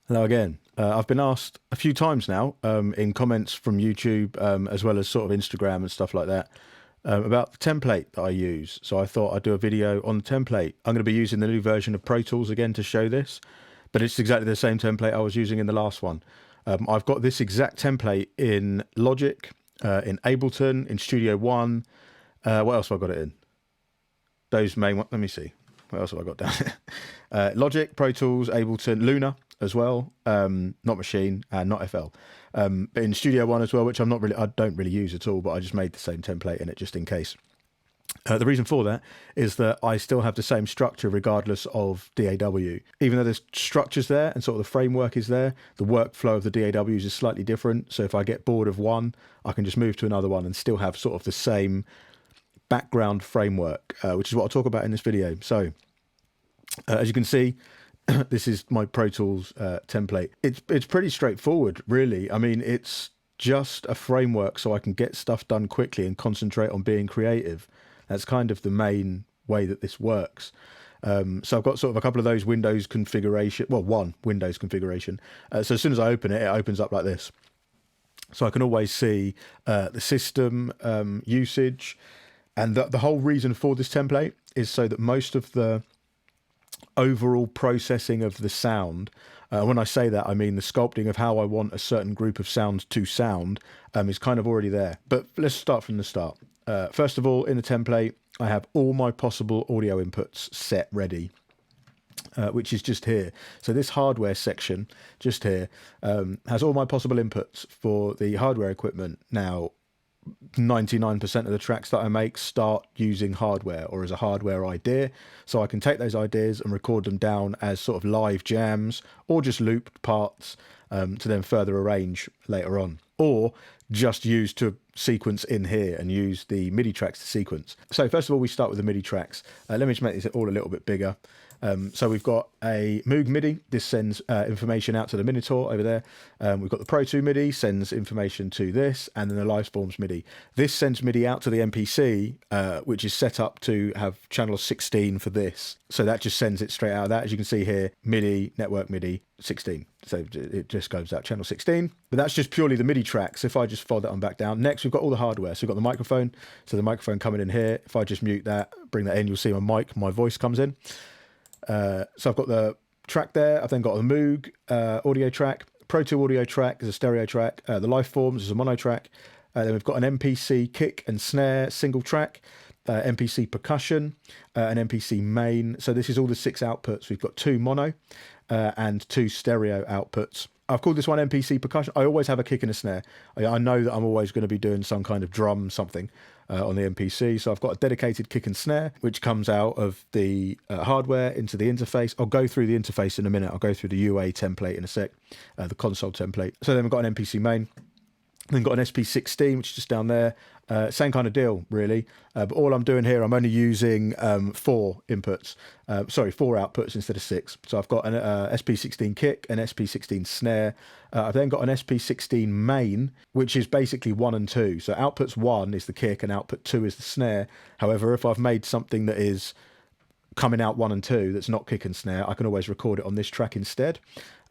Hello again. I've been asked a few times now in comments from YouTube as well as sort of Instagram and stuff like that about the template that I use. So I thought I'd do a video on the template. I'm going to be using the new version of Pro Tools again to show this, but it's exactly the same template I was using in the last one. I've got this exact template in Logic, in Ableton, in Studio One. What else have I got it in? Those main ones. Let me see. What else have I got down here? Logic, Pro Tools, Ableton, Luna as well, not Machine and not FL, but in Studio One as well, which I don't really use at all, but I just made the same template in it just in case. The reason for that is that I still have the same structure regardless of DAW. Even though there's structures there and sort of the framework is there, the workflow of the DAWs is slightly different. So if I get bored of one, I can just move to another one and still have sort of the same background framework, which is what I'll talk about in this video. So as you can see, this is my Pro Tools template. It's pretty straightforward, really. I mean, it's just a framework so I can get stuff done quickly and concentrate on being creative. That's kind of the main way that this works. So I've got sort of a couple of those Windows configuration, well, one Windows configuration. So as soon as I open it, it opens up like this. So I can always see the system usage. And the whole reason for this template is so that most of the overall processing of the sound, when I say that, I mean the sculpting of how I want a certain group of sounds to sound, is kind of already there. But let's start from the start. First of all, in the template, I have all my possible audio inputs set ready, which is just here. So this hardware section just here has all my possible inputs for the hardware equipment. Now, 99% of the tracks that I make start using hardware or as a hardware idea, so I can take those ideas and record them down as sort of live jams or just looped parts to then further arrange later on, or just use to sequence in here and use the MIDI tracks to sequence. So first of all, we start with the MIDI tracks. Let me just make this all a little bit bigger. So we've got a Moog MIDI. This sends information out to the Minitor over there. We've got the Pro 2 MIDI, sends information to this, and then the Liveforms MIDI. This sends MIDI out to the MPC, which is set up to have channel 16 for this. So that just sends it straight out of that. As you can see here, MIDI, network MIDI, 16. So it just goes out channel 16. But that's just purely the MIDI tracks. If I just fold that on back down. Next, we've got all the hardware. So we've got the microphone. So the microphone coming in here. If I just mute that, bring that in, you'll see my voice comes in. So I've got the track there. I've then got the Moog audio track, Pro 2 audio track is a stereo track, the Liveforms is a mono track. Then we've got an MPC kick and snare single track, MPC percussion, an MPC main. So this is all the 6 outputs. We've got 2 mono and 2 stereo outputs. I've called this one MPC percussion. I always have a kick and a snare. I know that I'm always going to be doing some kind of drum something on the MPC. So I've got a dedicated kick and snare, which comes out of the hardware into the interface. I'll go through the interface in a minute. I'll go through the UA template in a sec, the console template. So then we've got an MPC main. Then got an SP16, which is just down there. Same kind of deal, really. But all I'm doing here, I'm only using 4 inputs. 4 outputs instead of 6. So I've got an SP16 kick, an SP16 snare. I've then got an SP16 main, which is basically 1 and 2. So outputs 1 is the kick and output 2 is the snare. However, if I've made something that is coming out 1 and 2 that's not kick and snare, I can always record it on this track instead.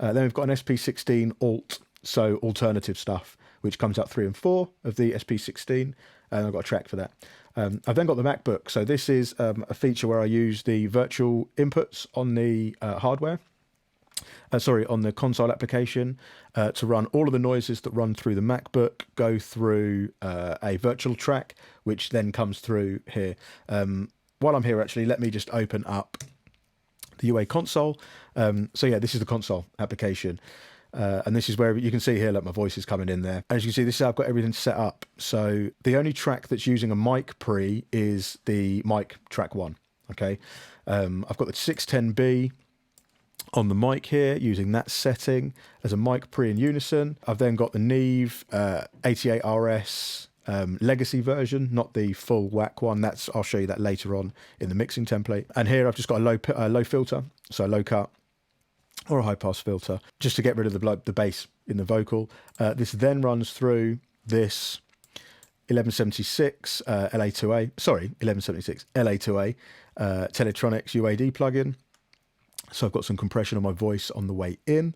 Then we've got an SP16 alt, so alternative stuff, which comes out 3 and 4 of the SP16, and I've got a track for that. I've then got the MacBook. So this is a feature where I use the virtual inputs on the hardware, on the console application, to run all of the noises that run through the MacBook, go through a virtual track, which then comes through here. While I'm here, actually, let me just open up the UA console. So yeah, this is the console application. And this is where you can see here, like my voice is coming in there. As you can see, this is how I've got everything set up. So the only track that's using a mic pre is the mic track 1. Okay. I've got the 610B on the mic here using that setting as a mic pre in unison. I've then got the Neve 88RS legacy version, not the full whack one. I'll show you that later on in the mixing template. And here I've just got a low filter, so a low cut, or a high pass filter, just to get rid of the bass in the vocal. This then runs through this 1176 LA2A Teletronics UAD plugin. So I've got some compression on my voice on the way in.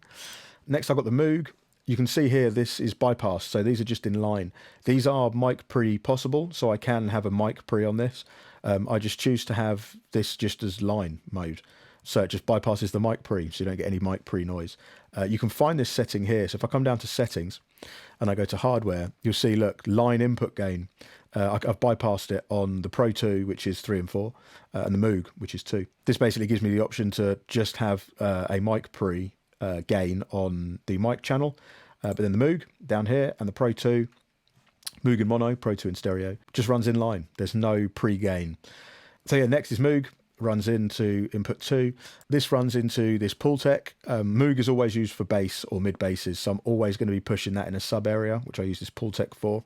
Next I've got the Moog. You can see here this is bypassed, so these are just in line. These are mic pre possible, so I can have a mic pre on this. I just choose to have this just as line mode. So it just bypasses the mic pre, so you don't get any mic pre noise. You can find this setting here. So if I come down to settings and I go to hardware, you'll see, look, line input gain. I've bypassed it on the Pro 2, which is 3 and 4, and the Moog, which is 2. This basically gives me the option to just have a mic pre gain on the mic channel, but then the Moog down here and the Pro 2, Moog in mono, Pro 2 in stereo, just runs in line. There's no pre-gain. So yeah, next is Moog, runs into input 2. This runs into this pull tech. Moog is always used for bass or mid basses, so I'm always going to be pushing that in a sub area, which I use this pull tech for.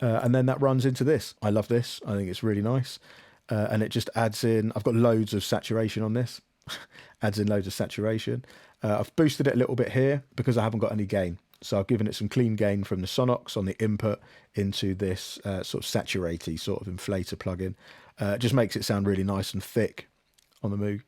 And then that runs into this. I love this. I think it's really nice. And it just adds in, I've got loads of saturation on this. Adds in loads of saturation. I've boosted it a little bit here because I haven't got any gain. So I've given it some clean gain from the Sonox on the input into this sort of saturate-y sort of inflator plugin. It just makes it sound really nice and thick on the Moog.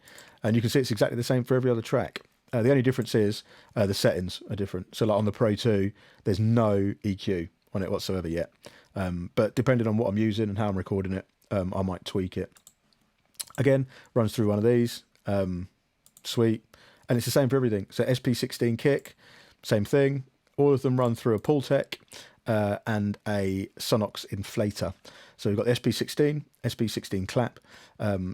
And you can see it's exactly the same for every other track. The only difference is the settings are different. So like on the Pro 2, there's no EQ on it whatsoever yet. But depending on what I'm using and how I'm recording it, I might tweak it. Again, runs through one of these. Sweet. And it's the same for everything. So SP16 kick, same thing. All of them run through a pull tech and a Sonox inflator. So we've got the SP16, SP16 clap,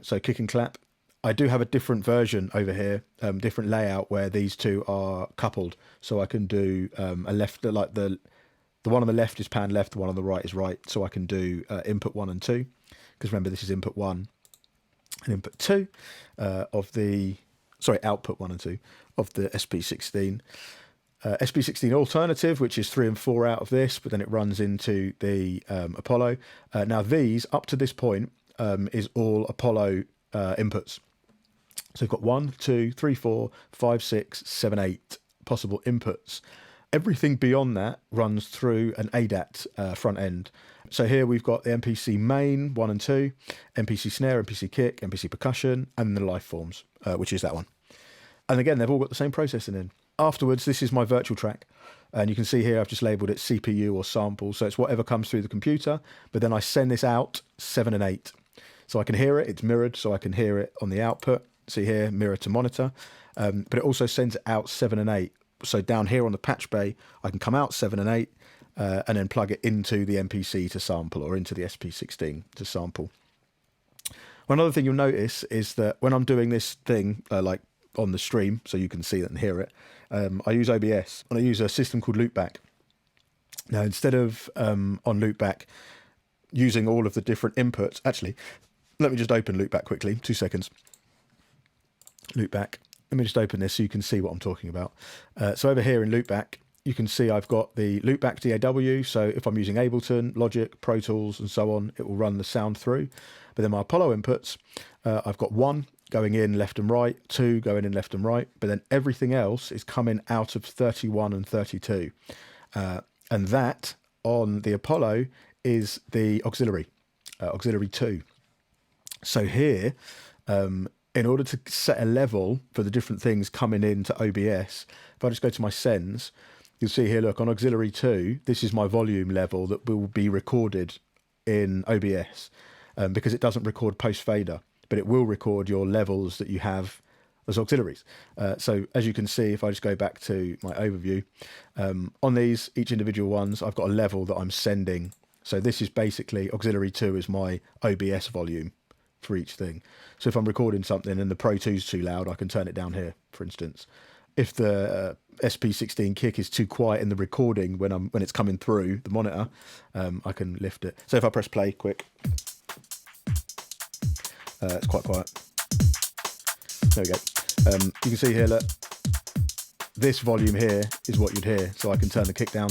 so kick and clap. I do have a different version over here, different layout where these two are coupled. So I can do a left, like the one on the left is pan left, the one on the right is right. So I can do input 1 and 2, because remember this is input 1 and input 2 output 1 and 2 of the SP16. SP16 alternative, which is 3 and 4 out of this, but then it runs into the Apollo. Now these, up to this point, is all Apollo inputs. So we've got 1, 2, 3, 4, 5, 6, 7, 8 possible inputs. Everything beyond that runs through an ADAT front end. So here we've got the MPC main 1 and 2, MPC snare, MPC kick, MPC percussion, and the life forms, which is that one. And again, they've all got the same processing in. Afterwards, this is my virtual track. And you can see here, I've just labeled it CPU or sample. So it's whatever comes through the computer. But then I send this out 7 and 8. So I can hear it. It's mirrored, so I can hear it on the output. See here, mirror to monitor. But it also sends it out 7 and 8. So down here on the patch bay, I can come out 7 and 8 and then plug it into the MPC to sample or into the SP16 to sample. One other thing you'll notice is that when I'm doing this thing, like on the stream, so you can see it and hear it, I use OBS and I use a system called Loopback. Now, instead of on Loopback using all of the different inputs, actually, let me just open Loopback quickly, 2 seconds. Loopback. Let me just open this so you can see what I'm talking about. So over here in Loopback, you can see I've got the Loopback DAW. So if I'm using Ableton, Logic, Pro Tools, and so on, it will run the sound through. But then my Apollo inputs, I've got 1 going in left and right, 2 going in left and right, but then everything else is coming out of 31 and 32. And that on the Apollo is the auxiliary, auxiliary 2. So here, in order to set a level for the different things coming into OBS, if I just go to my sends, you'll see here, look, on auxiliary 2, this is my volume level that will be recorded in OBS because it doesn't record post fader, but it will record your levels that you have as auxiliaries. So as you can see, if I just go back to my overview, on these, each individual ones, I've got a level that I'm sending. So this is basically, auxiliary 2 is my OBS volume for each thing. So if I'm recording something and the Pro 2 is too loud, I can turn it down here, for instance. If the SP16 kick is too quiet in the recording when it's coming through the monitor, I can lift it. So if I press play quick, it's quite quiet. There we go. You can see here, look, this volume here is what you'd hear. So I can turn the kick down.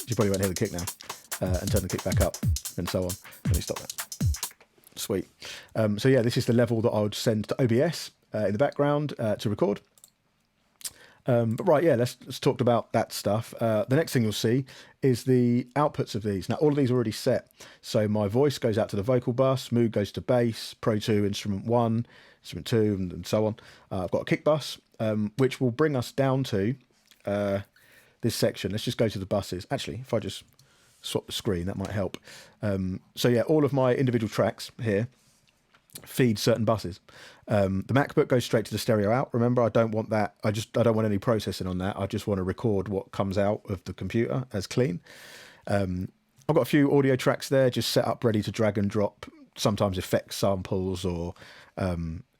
You probably won't hear the kick now. And turn the kick back up and so on. Let me stop that. Sweet. So yeah, this is the level that I would send to OBS in the background to record. But right, yeah, let's talk about that stuff. The next thing you'll see is the outputs of these. Now, all of these are already set. So my voice goes out to the vocal bus, Moog goes to bass, Pro 2, instrument 1, instrument 2, and so on. I've got a kick bus, which will bring us down to this section. Let's just go to the buses. Actually, if I just swap the screen, that might help. So yeah, all of my individual tracks here feed certain buses. The MacBook goes straight to the stereo out. Remember, I don't want that. I don't want any processing on that. I just want to record what comes out of the computer as clean. I've got a few audio tracks there just set up ready to drag and drop, sometimes effects samples or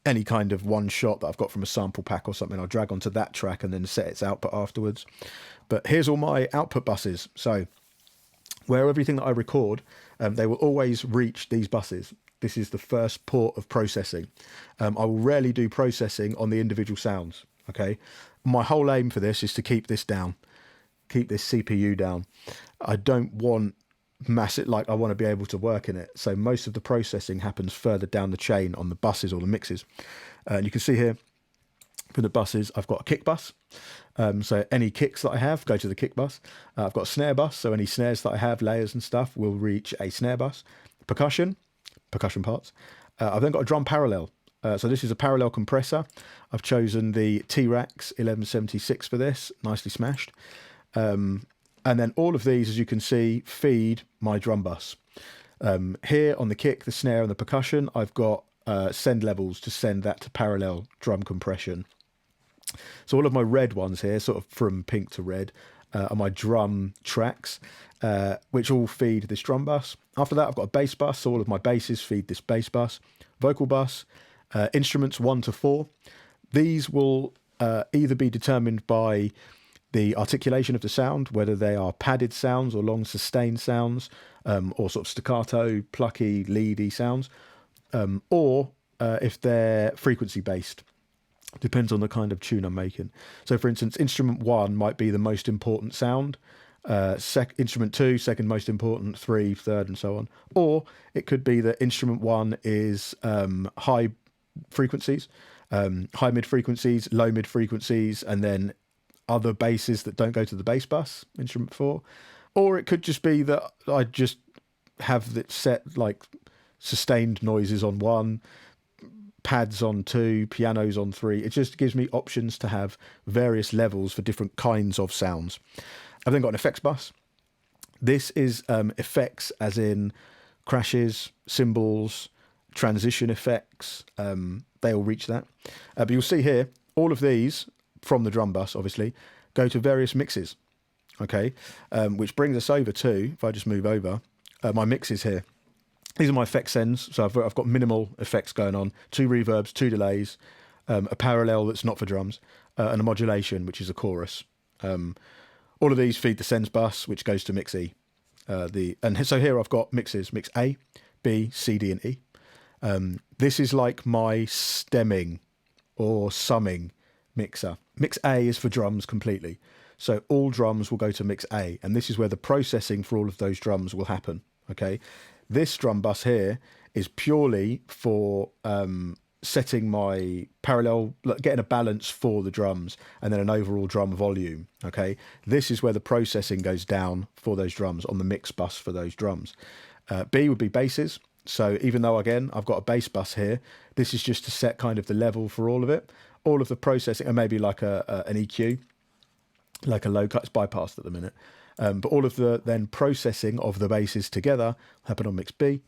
any kind of one shot that I've got from a sample pack or something. I'll drag onto that track and then set its output afterwards. But here's all my output buses. So where everything that I record, they will always reach these buses. This is the first port of processing. I will rarely do processing on the individual sounds, okay? My whole aim for this is to keep this down, keep this CPU down. I don't want massive, like I want to be able to work in it. So most of the processing happens further down the chain on the buses or the mixes. And you can see here for the buses, I've got a kick bus. So any kicks that I have go to the kick bus. I've got a snare bus. So any snares that I have, layers and stuff, will reach a snare bus. Percussion parts. I've then got a drum parallel. So this is a parallel compressor. I've chosen the T-Rax 1176 for this, nicely smashed. And then all of these, as you can see, feed my drum bus. Here on the kick, the snare and the percussion, I've got send levels to send that to parallel drum compression. So all of my red ones here, sort of from pink to red, are my drum tracks, which all feed this drum bus. After that, I've got a bass bus. So all of my basses feed this bass bus. Vocal bus, instruments 1 to 4. These will either be determined by the articulation of the sound, whether they are padded sounds or long sustained sounds, or sort of staccato, plucky, leady sounds, or if they're frequency based. Depends on the kind of tune I'm making. So for instance, instrument 1 might be the most important sound, instrument 2, second most important, 3, third, and so on. Or it could be that instrument 1 is high frequencies, high mid frequencies, low mid frequencies, and then other basses that don't go to the bass bus, instrument 4. Or it could just be that I just have it set like sustained noises on 1, pads on 2, pianos on 3. It just gives me options to have various levels for different kinds of sounds. I've then got an effects bus. This is effects as in crashes, cymbals, transition effects. They all reach that. But you'll see here, all of these from the drum bus, obviously, go to various mixes. Okay, which brings us over to, if I just move over, my mixes here. These are my effect sends. So I've got minimal effects going on, 2 reverbs, 2 delays, a parallel that's not for drums, and a modulation, which is a chorus. All of these feed the sends bus, which goes to mix E. So here I've got mixes, mix A, B, C, D, and E. This is like my stemming or summing mixer. Mix A is for drums completely. So all drums will go to mix A, and this is where the processing for all of those drums will happen. Okay. This drum bus here is purely for setting my parallel, getting a balance for the drums, and then an overall drum volume. Okay, this is where the processing goes down for those drums on the mix bus for those drums. B would be basses. So even though, again, I've got a bass bus here, this is just to set kind of the level for all of it. All of the processing, and maybe like an EQ, like a low cut, it's bypassed at the minute. But all of the then processing of the basses together happen on mix B.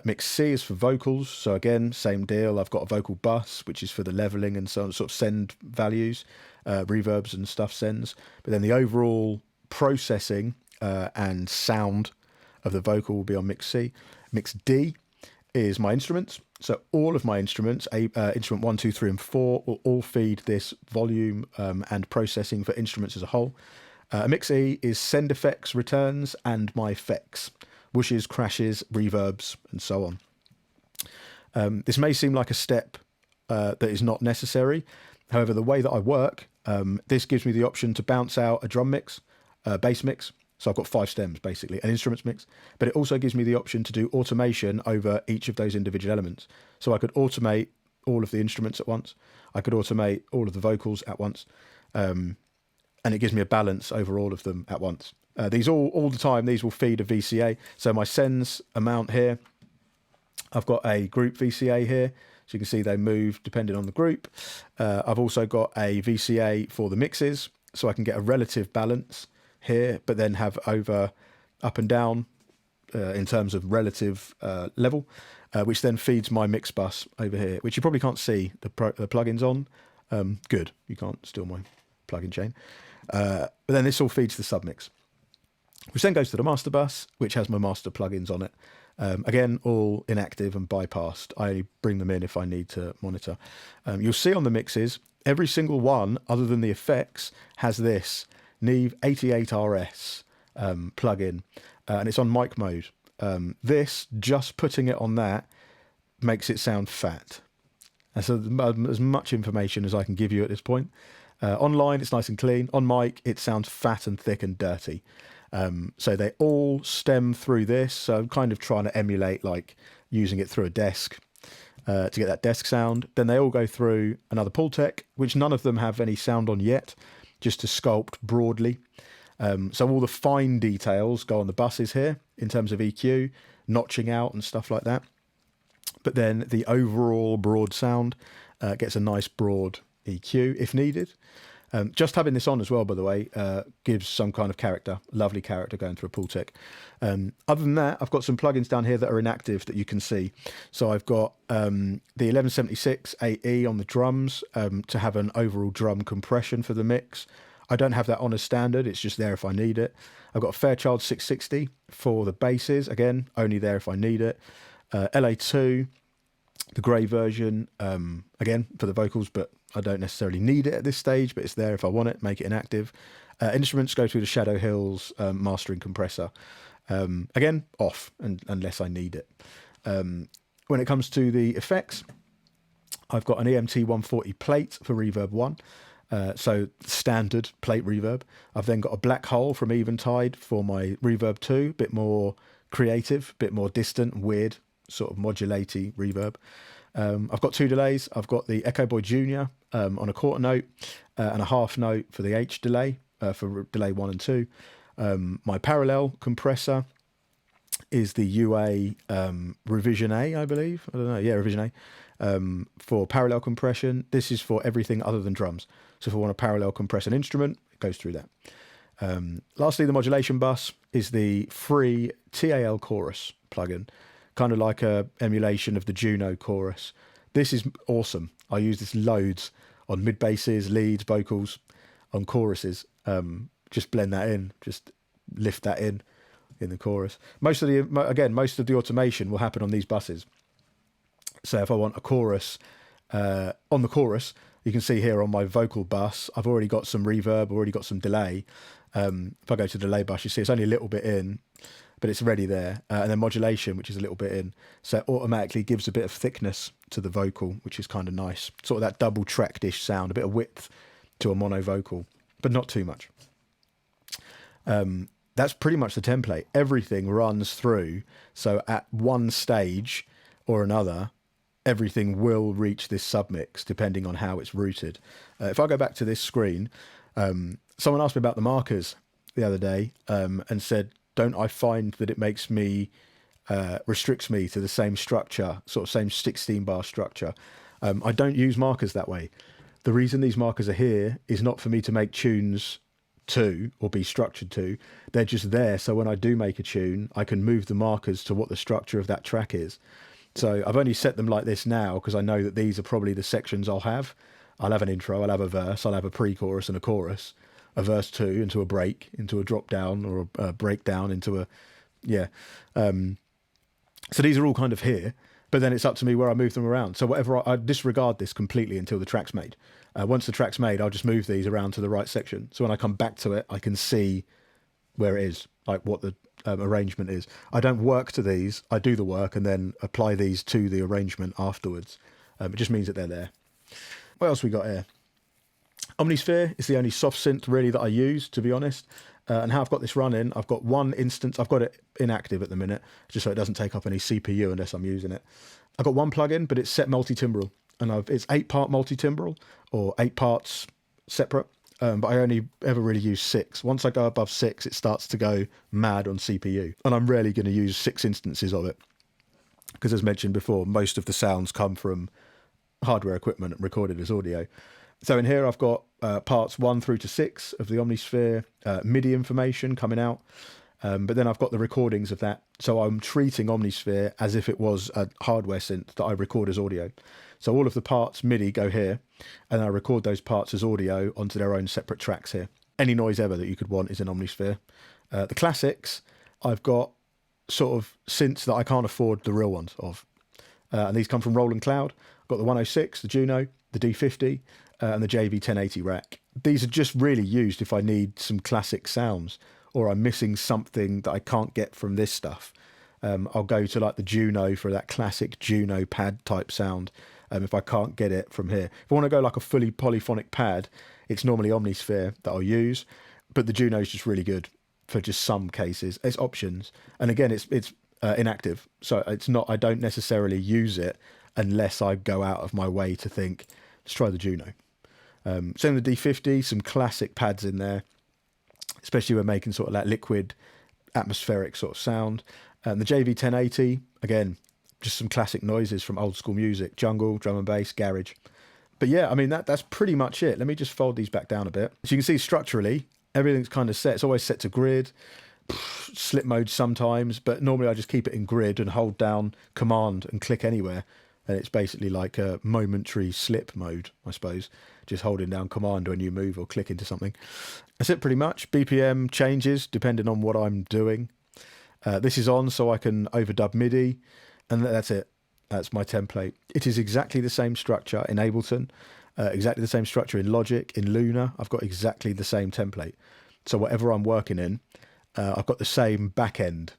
Mix C is for vocals. So again, same deal. I've got a vocal bus, which is for the leveling and so on, sort of send values, reverbs and stuff sends. But then the overall processing and sound of the vocal will be on mix C. Mix D is my instruments. So all of my instruments, instrument 1, 2, 3, and 4, will all feed this volume and processing for instruments as a whole. Mix E is send effects, returns, and my effects, whooshes, crashes, reverbs, and so on. This may seem like a step that is not necessary. However, the way that I work, this gives me the option to bounce out a drum mix, a bass mix. So I've got 5 stems, basically, an instruments mix. But it also gives me the option to do automation over each of those individual elements. So I could automate all of the instruments at once. I could automate all of the vocals at once. And it gives me a balance over all of them at once. These all the time, these will feed a VCA. So my sends amount here, I've got a group VCA here. So you can see they move depending on the group. I've also got a VCA for the mixes, so I can get a relative balance here, but then have over up and down in terms of relative level, which then feeds my mix bus over here, which you probably can't see the plugins on. Good, you can't steal my plugin chain. But then this all feeds the submix, which then goes to the master bus, which has my master plugins on it. Again, all inactive and bypassed. I bring them in if I need to monitor. You'll see on the mixes, every single one, other than the effects, has this Neve 88RS plugin, and it's on mic mode. This, just putting it on that, makes it sound fat. And so as much information as I can give you at this point. Online, it's nice and clean. On mic, it sounds fat and thick and dirty. So they all stem through this. So I'm kind of trying to emulate like using it through a desk to get that desk sound. Then they all go through another Pultec, which none of them have any sound on yet, just to sculpt broadly. So all the fine details go on the buses here in terms of EQ, notching out and stuff like that. But then the overall broad sound gets a nice broad EQ if needed. Just having this on as well, by the way, gives some kind of character, lovely character going through a Pultec. Other than that, I've got some plugins down here that are inactive that you can see. So I've got the 1176 AE on the drums to have an overall drum compression for the mix. I don't have that on as standard, it's just there if I need it. I've got a Fairchild 660 for the basses, again, only there if I need it. LA2, the grey version, again, for the vocals, but I don't necessarily need it at this stage, but it's there if I want it, make it inactive. Instruments go through the Shadow Hills mastering compressor. Again, off, unless I need it. When it comes to the effects, I've got an EMT 140 plate for Reverb 1. So standard plate reverb. I've then got a black hole from Eventide for my Reverb 2, a bit more creative, a bit more distant, weird, sort of modulaty reverb. I've got two delays. I've got the Echo Boy Junior on a quarter note and a half note for the H delay, for delay 1 and 2. My parallel compressor is the UA Revision A, I believe. I don't know. Yeah, Revision A for parallel compression. This is for everything other than drums. So if I want to parallel compress an instrument, it goes through that. Lastly, the modulation bus is the free TAL chorus plugin, kind of like a emulation of the Juno chorus. This is awesome. I use this loads on mid basses, leads, vocals, on choruses. Just blend that in, just lift that in the chorus. Most of the automation will happen on these buses. So if I want a chorus on the chorus, you can see here on my vocal bus, I've already got some reverb, already got some delay. If I go to the delay bus, you see it's only a little bit in, but it's already there. And then modulation, which is a little bit in. So it automatically gives a bit of thickness to the vocal, which is kind of nice. Sort of that double track-ish sound, a bit of width to a mono vocal, but not too much. That's pretty much the template. Everything runs through. So at one stage or another, everything will reach this submix depending on how it's routed. If I go back to this screen, someone asked me about the markers the other day and said, don't I find that it makes me, restricts me to the same structure, sort of same 16 bar structure. I don't use markers that way. The reason these markers are here is not for me to make tunes to or be structured to. They're just there so when I do make a tune, I can move the markers to what the structure of that track is. So I've only set them like this now because I know that these are probably the sections I'll have. I'll have an intro, I'll have a verse, I'll have a pre-chorus and a chorus, a verse 2 into a break, into a drop down, or a breakdown into a, yeah. So these are all kind of here, but then it's up to me where I move them around. So whatever, I disregard this completely until the track's made. Once the track's made, I'll just move these around to the right section. So when I come back to it, I can see where it is, like what the arrangement is. I don't work to these, I do the work and then apply these to the arrangement afterwards. It just means that they're there. What else we got here? Omnisphere is the only soft synth really that I use, to be honest. And how I've got this running, I've got one instance, I've got it inactive at the minute, just so it doesn't take up any CPU unless I'm using it. I've got one plugin, but it's set multi-timbral, and it's 8-part multi-timbral, or 8 parts separate, but I only ever really use 6. Once I go above 6, it starts to go mad on CPU, and I'm rarely going to use 6 instances of it, because as mentioned before, most of the sounds come from hardware equipment recorded as audio. So in here I've got parts 1 through to 6 of the Omnisphere, MIDI information coming out, but then I've got the recordings of that. So I'm treating Omnisphere as if it was a hardware synth that I record as audio. So all of the parts MIDI go here, and I record those parts as audio onto their own separate tracks here. Any noise ever that you could want is in Omnisphere. The classics, I've got sort of synths that I can't afford the real ones of. And these come from Roland Cloud. I've got the 106, the Juno, the D50, and the JV 1080 rack. These are just really used if I need some classic sounds, or I'm missing something that I can't get from this stuff. I'll go to like the Juno for that classic Juno pad type sound. If I can't get it from here, if I want to go like a fully polyphonic pad, it's normally Omnisphere that I'll use, but the Juno is just really good for just some cases. It's options, and again, it's inactive, so it's not. I don't necessarily use it unless I go out of my way to think, let's try the Juno. Same with the D50, some classic pads in there, especially when making sort of that liquid, atmospheric sort of sound. And the JV 1080, again, just some classic noises from old school music, jungle, drum and bass, garage. But yeah, I mean, that's pretty much it. Let me just fold these back down a bit. So you can see structurally, everything's kind of set. It's always set to grid, slip mode sometimes, but normally I just keep it in grid and hold down Command and click anywhere. And it's basically like a momentary slip mode, I suppose. Just holding down Command when you move or click into something. That's it pretty much. BPM changes depending on what I'm doing. This is on so I can overdub MIDI, and that's it. That's my template. It is exactly the same structure in Ableton, exactly the same structure in Logic, in Luna. I've got exactly the same template. So whatever I'm working in, I've got the same back end.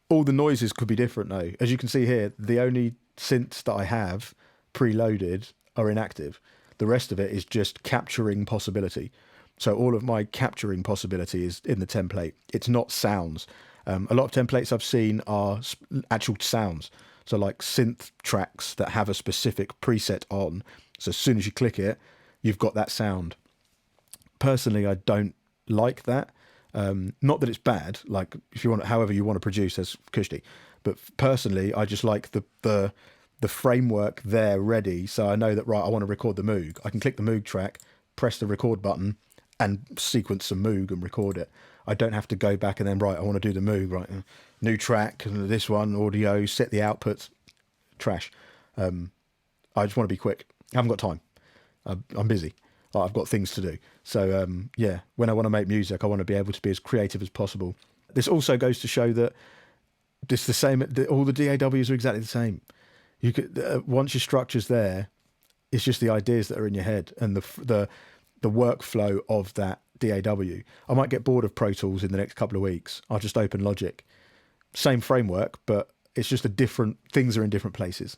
All the noises could be different though. As you can see here, the only synths that I have preloaded are inactive. The rest of it is just capturing possibility. So all of my capturing possibility is in the template. It's not sounds. A lot of templates I've seen are actual sounds. So like synth tracks that have a specific preset on. So as soon as you click it, you've got that sound. Personally, I don't like that. Not that it's bad. Like if you want, however you want to produce as Kushti. But personally, I just like the framework there ready. So I know that, right, I want to record the Moog. I can click the Moog track, press the record button, and sequence some Moog and record it. I don't have to go back and then, right, I want to do the Moog, right, new track, this one, audio, set the outputs, trash. I just want to be quick. I haven't got time. I'm busy. I've got things to do. So, yeah, when I want to make music, I want to be able to be as creative as possible. This also goes to show that it's the same. All the DAWs are exactly the same. You could once your structure's there, it's just the ideas that are in your head and the workflow of that DAW. I might get bored of Pro Tools in the next couple of weeks. I'll just open Logic. Same framework, but it's just things are in different places.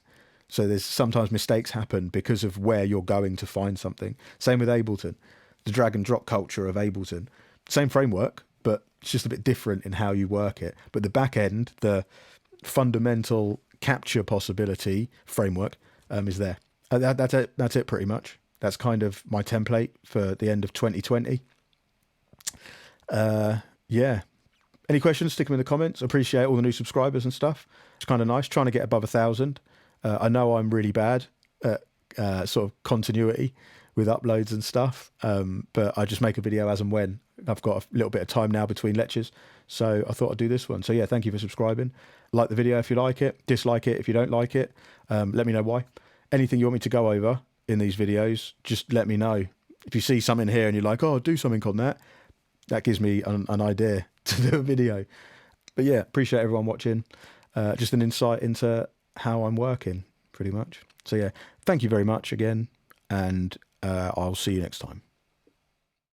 So there's sometimes mistakes happen because of where you're going to find something. Same with Ableton, the drag and drop culture of Ableton. Same framework, but it's just a bit different in how you work it. But the back end, the fundamental capture possibility framework is there. That's it. That's it pretty much. That's kind of my template for the end of 2020. Yeah. Any questions? Stick them in the comments. Appreciate all the new subscribers and stuff. It's kind of nice trying to get above 1,000. I know I'm really bad at sort of continuity with uploads and stuff, but I just make a video as and when. I've got a little bit of time now between lectures, so I thought I'd do this one. So yeah, thank you for subscribing. Like the video if you like it, dislike it if you don't like it. Let me know why. Anything you want me to go over in these videos, just let me know. If you see something here and you're like, oh, do something on that, that gives me an idea to do a video. But yeah, appreciate everyone watching. Just an insight into how I'm working, pretty much. So yeah, thank you very much again, and I'll see you next time.